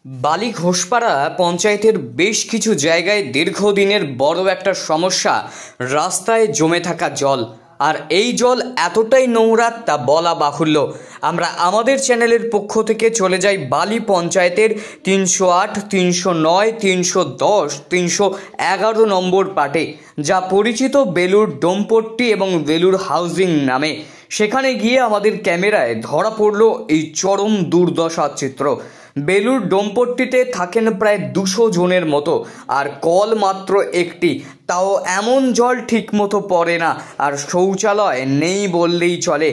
বালি ঘোষপাড়া পঞ্চায়েতের বেশ কিছু জায়গায় দীর্ঘদিনের বড় একটা সমস্যা রাস্তায় জমে থাকা জল। আর এই জল এতটাই নোংরা তা বলা বাহুল্য। আমরা আমাদের চ্যানেলের পক্ষ থেকে চলে যাই বালি পঞ্চায়েতের ৩০৮, ৩০৯, ৩১০, ৩১১ নম্বর পাটে, যা পরিচিত বেলুর ডোমপট্টি এবং বেলুর হাউজিং নামে। সেখানে গিয়ে আমাদের ক্যামেরায় ধরা পড়ল এই চরম দুর্দশার চিত্র। বেলুর ডোমপট্টিতে থাকেন প্রায় ২০০ জনের মতো, আর কল মাত্র একটি, তাও এমন জল ঠিকমতো পড়ে না, আর শৌচালয় নেই বললেই চলে।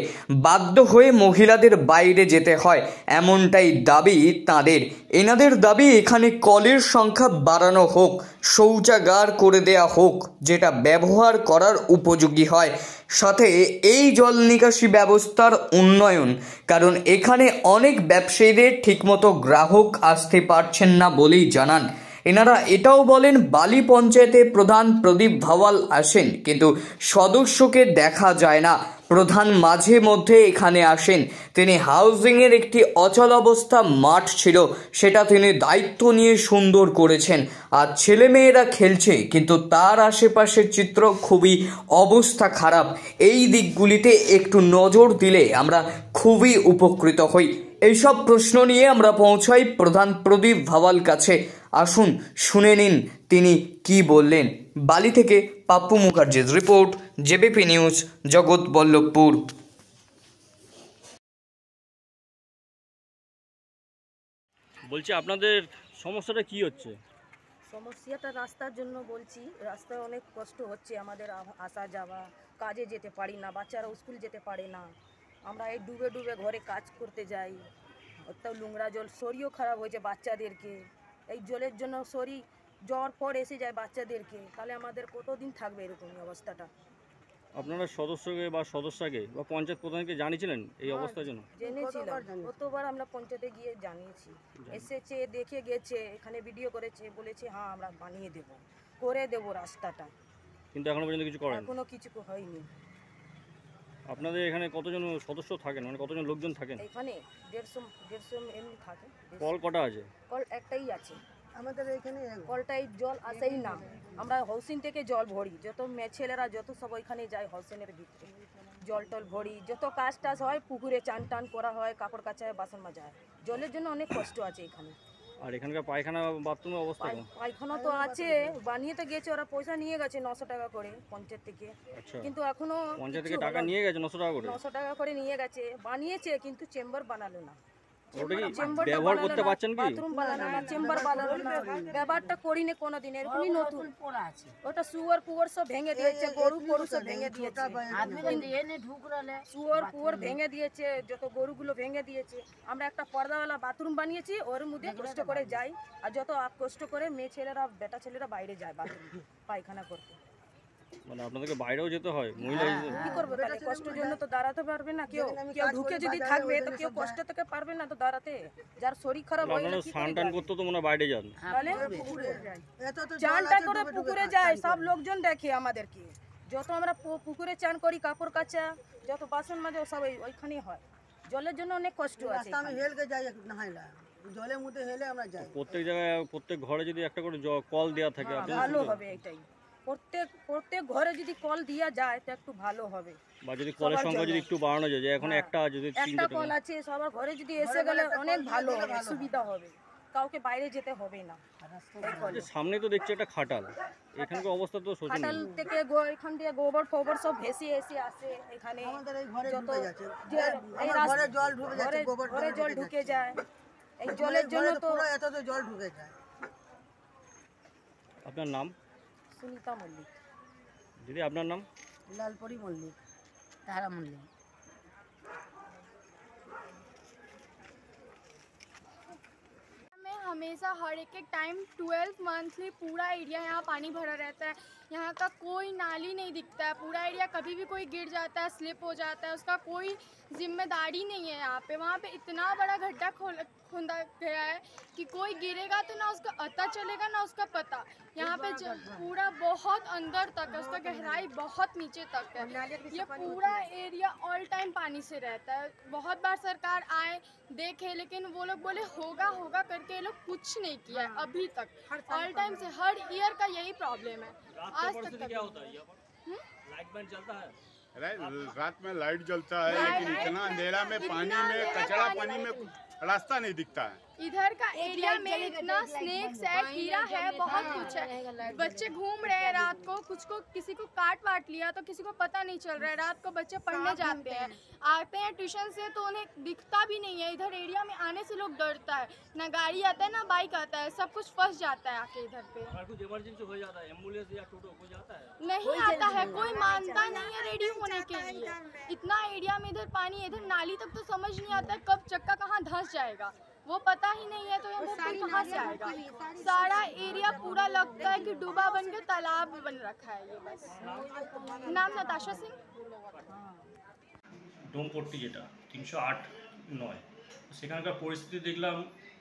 বাধ্য হয়ে মহিলাদের বাইরে যেতে হয়, এমনটাই দাবি তাঁদের। এনাদের দাবি এখানে কলের সংখ্যা বাড়ানো হোক, শৌচাগার করে দেয়া হোক, যেটা ব্যবহার করার উপযোগী হয়, সাথে এই জল নিকাশি ব্যবস্থার উন্নয়ন, কারণ এখানে অনেক ব্যবসায়ীদের ঠিকমতো গ্রাহক আসতে পারছেন না বলেই জানান। এনারা এটাও বলেন, বালি পঞ্চায়েতে প্রধান প্রদীপ ভাওয়াল আসেন, কিন্তু সদস্যকে দেখা যায় না। প্রধান মাঝে মধ্যে এখানে আসেন, তিনি হাউজিংয়ের একটি অচলাবস্থা মাঠ ছিল, সেটা তিনি দায়িত্ব নিয়ে সুন্দর করেছেন, আর ছেলেমেয়েরা খেলছে, কিন্তু তার আশেপাশের চিত্র খুবই অবস্থা খারাপ। এই দিকগুলিতে একটু নজর দিলে আমরা খুবই উপকৃত হই। এইসব প্রশ্ন নিয়ে আমরা পৌঁছাই প্রধান প্রদীপ ভাওয়াল কাছে। আসুন শুনে নিন তিনি কি বললেন। বালি থেকে পাপ্পু মুখার্জির রিপোর্ট, জেবিপি নিউজ, জগৎবল্লভপুর। বলছি আপনাদের সমস্যাটা কি হচ্ছে? সমস্যাটা রাস্তার জন্য বলছি। রাস্তায় অনেক কষ্ট হচ্ছে আমাদের, আসা যাওয়া, কাজে যেতে পারি না, বাচ্চারা স্কুল যেতে পারে না। আমরা এই ডুবে ডুবে ঘরে কাজ করতে যাই, ওটাও নোংরা জল, শরীরও খারাপ হয়েছে বাচ্চাদেরকে। এই জলের জন্য শরীর জ্বর ফর এসে যায় বাচ্চাদেরকে, তাহলে আমাদের কতদিন থাকবে এরকম অবস্থাটা? আপনারা সদস্যকে বা সদস্যকে বা পঞ্চায়েত প্রধানকে জানিয়েছিলেন এই অবস্থার জন্য? জেনেছিলাম, কতবার আমরা পঞ্চায়েতে গিয়ে জানিয়েছি, এসেছে, দেখে গেছে, এখানে ভিডিও করেছে, বলেছে হ্যাঁ আমরা বানিয়ে দেব, করে দেব রাস্তাটা, কিন্তু এখনো পর্যন্ত কিছু করেন? এখনো কিছু হয়নি। আপনাদের এখানে কতজন সদস্য থাকেন, মানে কতজন লোকজন থাকেন? এখানে 150 এমনি থাকে। কল কটা আছে? কল একটাই আছে আমাদের এখানে। কলটাই জল আসেই না। আমরা হাউসিং থেকে জল ভরি, যত ছেলেরা যত সব ওইখানে যায়, হাউসিংয়ের ভিতরে জল টল ভরি, যত কাজ টাজ হয়, পুকুরে চান টান করা হয়, কাপড় কাচা হয়, বাসন মাজা হয়। জলের জন্য অনেক কষ্ট আছে এখানে। আর এখানকার পায়খানা বাথরুমের অবস্থা কেমন? পায়খানা তো আছে, বানিয়ে তো গেছে, ওরা পয়সা নিয়ে গেছে 900 টাকা করে পঞ্চায়েত থেকে। আচ্ছা, কিন্তু এখনো পঞ্চায়েত থেকে টাকা নিয়ে গেছে 900 টাকা করে? 900 টাকা করে নিয়ে গেছে, বানিয়েছে, কিন্তু চেম্বার বানালো না। ওটা কি ব্যবহার করতে পারছেন কি? বাথরুম বানানো না, চেম্বার বানানো না, ব্যবহারটা করিনি কোনোদিন, এরকমই নতুন ওটা। সুয়ার পুয়ার সব ভেঙে দিয়েছে, গরু পরু সব ভেঙে দিয়েছে, সুয়ার পুয়ার ভেঙে দিয়েছে, যত গরুগুলো ভেঙে দিয়েছে। আমরা একটা পর্দাওয়ালা বাথরুম বানিয়েছি, ওর মধ্যে কষ্ট করে যাই, আর যত কষ্ট করে মেয়ে ছেলেরা, বেটা ছেলেরা বাইরে যায় বাথরুম পায়খানা করতে। মানে আপনাদেরকে বাইরেও যেতে হয়? মহিলা কি করবে তাহলে? কষ্টের জন্য তো দাঁড়াতে পারবে না কেউ, কেউ ঢুকে যদি থাকবে তো কেউ কষ্ট থেকে পারবে না তো দাঁড়াতে। যার শরীর খারাপ হয়ে গেলে স্নান টান করতে তো মনে হয় বাইরে যান? তাহলে চানটা করে পুকুরে যায়, সব লোকজন দেখে আমাদেরকে, যত আমরা পুকুরে চান করি, কাপড় কাচা, যত বাসন মাজা সব ওইখানেই হয়। জলের জন্য অনেক কষ্ট আছে। আমি হেলকে যাই নাহাইলা, জলের মধ্যে হেলে আমরা যাই। প্রত্যেক জায়গায়, প্রত্যেক ঘরে যদি একটা করে কল দেওয়া থাকে ভালো হবে। এটাই প্রত্যেক ঘরে যদি কল দিয়া যায় তো একটু ভালো হবে, বা যদি কলের সংখ্যা যদি একটু বাড়ানো যায়, যে এখন একটা যদি একটা কল আছে সবার ঘরে, যদি এসে গেলে অনেক ভালো হবে, সুবিধা হবে, কাউকে বাইরে যেতে হবে না। সামনে তো দেখছি একটা খাটাল, এখানকার অবস্থা তো শোচনীয়। খাটাল থেকে এখান থেকে গোবর ফোবর সব ভেসে এসে আসে এখানে, আমাদের এই ঘরে ঢুকে যাচ্ছে, এই ঘরে জল ঢুকে যাচ্ছে, গোবর ঘরে জল ঢুকে যায়। এই জলের জন্য তো এত তো জল ঢুকে যায়। আপনার নাম? সুনিতা মল্লিক। দিদি আপনার নাম? লালপরি মল্লিক, तारा मल्लिक। में हमेशा हर एक टाइम 12 मंथली पूरा एरिया यहाँ पानी भरा रहता है। यहाँ का कोई नाली नहीं दिखता है। पूरा एरिया कभी भी कोई गिर जाता है, स्लिप हो जाता है, उसका कोई जिम्मेदारी नहीं है यहाँ पे। वहाँ पे इतना बड़ा गड्ढा खोदा गया है कि कोई गिरेगा तो ना उसका पता चलेगा ना उसका पता। यहाँ पे पूरा बहुत अंदर तक है, उसका गहराई बहुत नीचे तक है। ये पूरा एरिया ऑल टाइम पानी से रहता है। बहुत बार सरकार आए देखे, लेकिन वो लोग बोले होगा होगा करके, ये लोग कुछ नहीं किया है अभी तक। ऑल टाइम से हर ईयर का यही प्रॉब्लम है। आज तक क्या होता है यहाँ पर? लाइट बैंड चलता है? रात में लाइट जलता है, लेकिन इतना अंधेरा में पानी में कचरा पानी में रास्ता नहीं दिखता है। इधर का एरिया में इतना स्नेक्स है, कीड़ा है, बहुत कुछ है। बच्चे घूम रहे हैं रात को, कुछ को किसी को काट वाट लिया तो किसी को पता नहीं चल रहा है। रात को बच्चे पढ़ने जाते हैं, आते हैं ट्यूशन से तो उन्हें दिखता भी नहीं है। इधर एरिया में आने से लोग डरता है, ना गाड़ी आता है ना बाइक आता है, सब कुछ फंस जाता है आके इधर पे। अगर कुछ इमरजेंसी हो जाता है, एम्बुलेंस या टोटो हो जाता है? नहीं आता है, कोई मानता नहीं है रेडी होने के लिए। इतना एरिया में इधर पानी, इधर नाली तक तो समझ नहीं आता है कब चक्का कहाँ धंस जाएगा, वो पता ही नहीं है। तो यहाँ पे कहाँ से आएगा? सारा एरिया पूरा लगता है कि डूबा बन के तालाब बन रखा है ये बस। नाम नताशा सिंह। ডোমপট্টি যেটা 308-9, সেখানকার পরিস্থিতি দেখলাম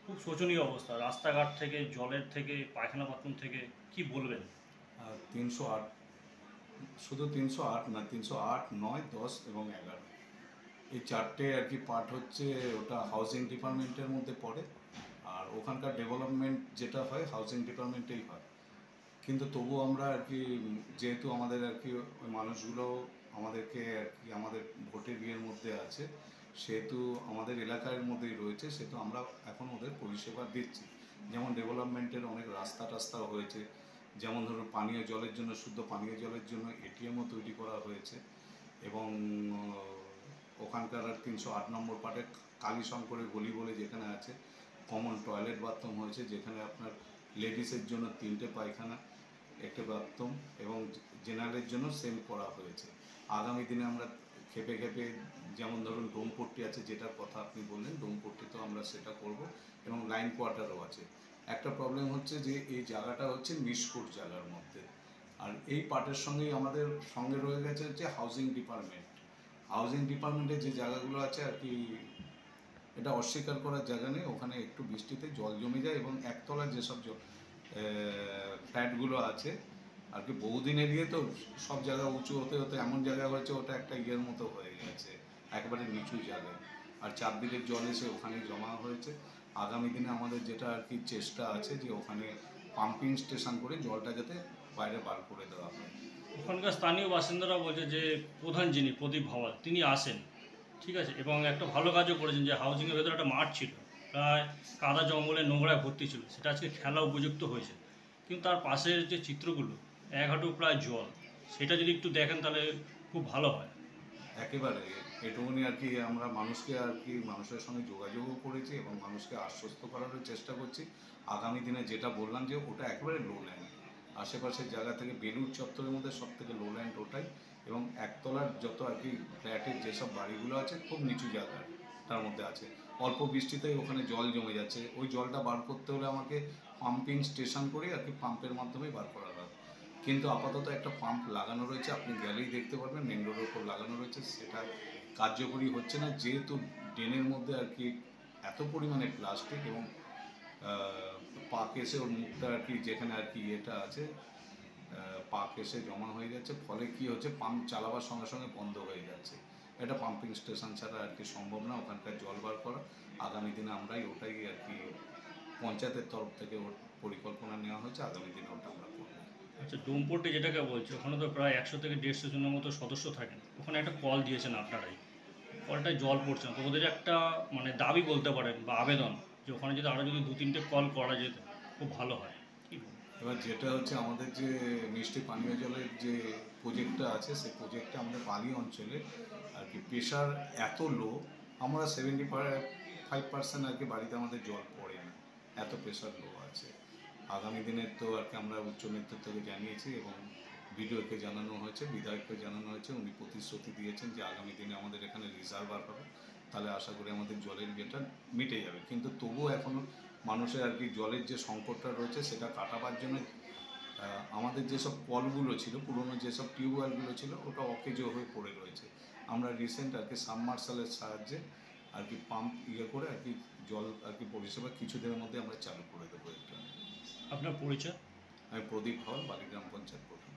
খুব শোচনীয় অবস্থা। রাস্তাঘাট থেকে, জলের থেকে, পায়খানা বাথরুম থেকে, কি বলবেন? 308, শুধু 308 না, 308, 9, 10 এবং 11 এই চারটে আর কি পার্ট হচ্ছে, ওটা হাউজিং ডিপার্টমেন্টের মধ্যে পড়ে। আর ওখানকার ডেভেলপমেন্ট যেটা হয় হাউজিং ডিপার্টমেন্টেই হয়। কিন্তু তবুও আমরা আর কি, যেহেতু আমাদের আর কি ওই মানুষগুলো আমাদেরকে আর কি আমাদের ভোটের ইয়ের মধ্যে আছে, সেহেতু আমাদের এলাকার মধ্যেই রয়েছে, সেহেতু আমরা এখন ওদের পরিষেবা দিচ্ছি। যেমন ডেভেলপমেন্টের অনেক রাস্তা টাস্তা হয়েছে, যেমন ধরুন পানীয় জলের জন্য, শুদ্ধ পানীয় জলের জন্য এটিএমও তৈরি করা হয়েছে। এবং ওখানকার 308 নম্বর পার্টে কালীশঙ্করের গলি বলে যেখানে আছে, কমন টয়লেট বাথরুম হয়েছে, যেখানে আপনার লেডিসের জন্য 3টে পায়খানা, একটা বাথরুম, এবং জেনারেলের জন্য সেম করা হয়েছে। আগামী দিনে আমরা খেপে খেপে, যেমন ধরুন ডোমপট্টি আছে যেটার কথা আপনি বললেন, ডোমপট্টিতেও আমরা সেটা করব। এবং লাইন কোয়ার্টারও আছে। একটা প্রবলেম হচ্ছে যে এই জায়গাটা হচ্ছে নিষ্কুট জায়গার মধ্যে, আর এই পার্টের সঙ্গেই আমাদের সঙ্গে রয়ে গেছে হচ্ছে হাউজিং ডিপার্টমেন্ট। হাউজিং ডিপার্টমেন্টে যে জায়গাগুলো আছে আর কি, এটা অস্বীকার করার জায়গা নেই। ওখানে একটু বৃষ্টিতে জল জমে যায়, এবং একতলার যেসব ফ্ল্যাটগুলো আছে আর কি, বহুদিনের ইয়ে তো সব জায়গা উঁচু হতে হতে এমন জায়গা হয়েছে ওটা একটা ইয়ের মতো হয়ে গেছে, একেবারে নিচু জায়গায়। আর চারদিকের জল এসে ওখানেই জমা হয়েছে। আগামী দিনে আমাদের যেটা আর কি চেষ্টা আছে যে ওখানে পাম্পিং স্টেশন করে জলটা যাতে বাইরে বার করে দেওয়া হয়। ওখানকার স্থানীয় বাসিন্দারা বলছে যে প্রধান যিনি প্রদীপ ভাওয়াল তিনি আসেন, ঠিক আছে, এবং একটা ভালো কাজও করেছেন, যে হাউজিংয়ের ভেতরে একটা মাঠ ছিল, প্রায় কাদা জঙ্গলে নোংরায় ভর্তি ছিল, সেটা আজকে খেলা উপযুক্ত হয়েছে। কিন্তু তার পাশের যে চিত্রগুলো, এক হাঁটু প্রায় জল, সেটা যদি একটু দেখেন তাহলে খুব ভালো হয়। একেবারে এটুকুনি আর কি আমরা মানুষকে আর কি মানুষের সঙ্গে যোগাযোগও করেছি এবং মানুষকে আশ্বস্ত করারও চেষ্টা করছি। আগামী দিনে যেটা বললাম যে ওটা একেবারে লো ল্যান্ড, আশেপাশের জায়গা থেকে বেলুর চত্বরের মধ্যে সব থেকে লো ল্যান্ড ওটাই। এবং একতলার যত আর কি ফ্ল্যাটের যেসব বাড়িগুলো আছে খুব নিচু জায়গার তার মধ্যে আছে, অল্প বৃষ্টিতেই ওখানে জল জমে যাচ্ছে। ওই জলটা বার করতে হলে আমাকে পাম্পিং স্টেশন করে আর কি পাম্পের মাধ্যমেই বার করা হয়। কিন্তু আপাতত একটা পাম্প লাগানো রয়েছে, আপনি গেলেই দেখতে পারবেন, মেন রোডের উপর লাগানো রয়েছে, সেটা কার্যকরী হচ্ছে না, যেহেতু ড্রেনের মধ্যে আর কি এত পরিমাণে প্লাস্টিক এবং পাক এসে ওর মুখটা আর কি যেখানে আর কি এটা আছে পাক এসে জমা হয়ে যাচ্ছে, ফলে কি হচ্ছে পাম্প চালাবার সঙ্গে সঙ্গে বন্ধ হয়ে যাচ্ছে। এটা পাম্পিং স্টেশন ছাড়া আর কি সম্ভব না ওখানকার জল বার করা। আগামী দিনে আমরাই ওটাই আর কি পঞ্চায়েতের তরফ থেকে ওর পরিকল্পনা নেওয়া হয়েছে, আগামী দিনে ওটা আমরা করব। আচ্ছা, ডোমপট্টি যেটাকে বলছে, ওখানে তো প্রায় 100 থেকে 150 জনের মতো সদস্য থাকেন। ওখানে একটা কল দিয়েছেন আপনারাই, কলটায় জল পড়ছে না, তো ওদের একটা মানে দাবি বলতে পারেন বা আবেদন, যে ওখানে যদি আরও যদি 2-3টে কল করা যেত খুব ভালো হয়। এবার যেটা হচ্ছে আমাদের যে মিষ্টি পানীয় জলের যে প্রজেক্টটা আছে, সেই প্রজেক্টটা আমাদের পালি অঞ্চলে আর কি প্রেশার এত লো, আমরা 75% আর কি বাড়িতে আমাদের জল পড়ে না, এত প্রেশার লো আছে। আগামী দিনের তো আর কি আমরা উচ্চ নেতৃত্বকে জানিয়েছি এবং বিডিওকে জানানো হয়েছে, বিধায়ককে জানানো হয়েছে, উনি প্রতিশ্রুতি দিয়েছেন যে আগামী দিনে আমাদের এখানে রিজার্ভার হবে, তাহলে আশা করি আমাদের জলের ইয়েটা মিটে যাবে। কিন্তু তবুও এখনও মানুষের আর কি জলের যে সংকটটা রয়েছে সেটা কাটাবার জন্য আমাদের যেসব কলগুলো ছিল, পুরনো যেসব টিউবওয়েলগুলো ছিল, ওটা অকেজো হয়ে পড়ে রয়েছে। আমরা রিসেন্ট আর কি সাবমার্সালের সাহায্যে আর কি পাম্প করে আর কি জল আর কি পরিষেবা কিছুদিনের মধ্যে আমরা চালু করে দেবো। এটা আপনার পরিচয়? আমি প্রদীপ হল, বালিগ্রাম পঞ্চায়েত প্রধান।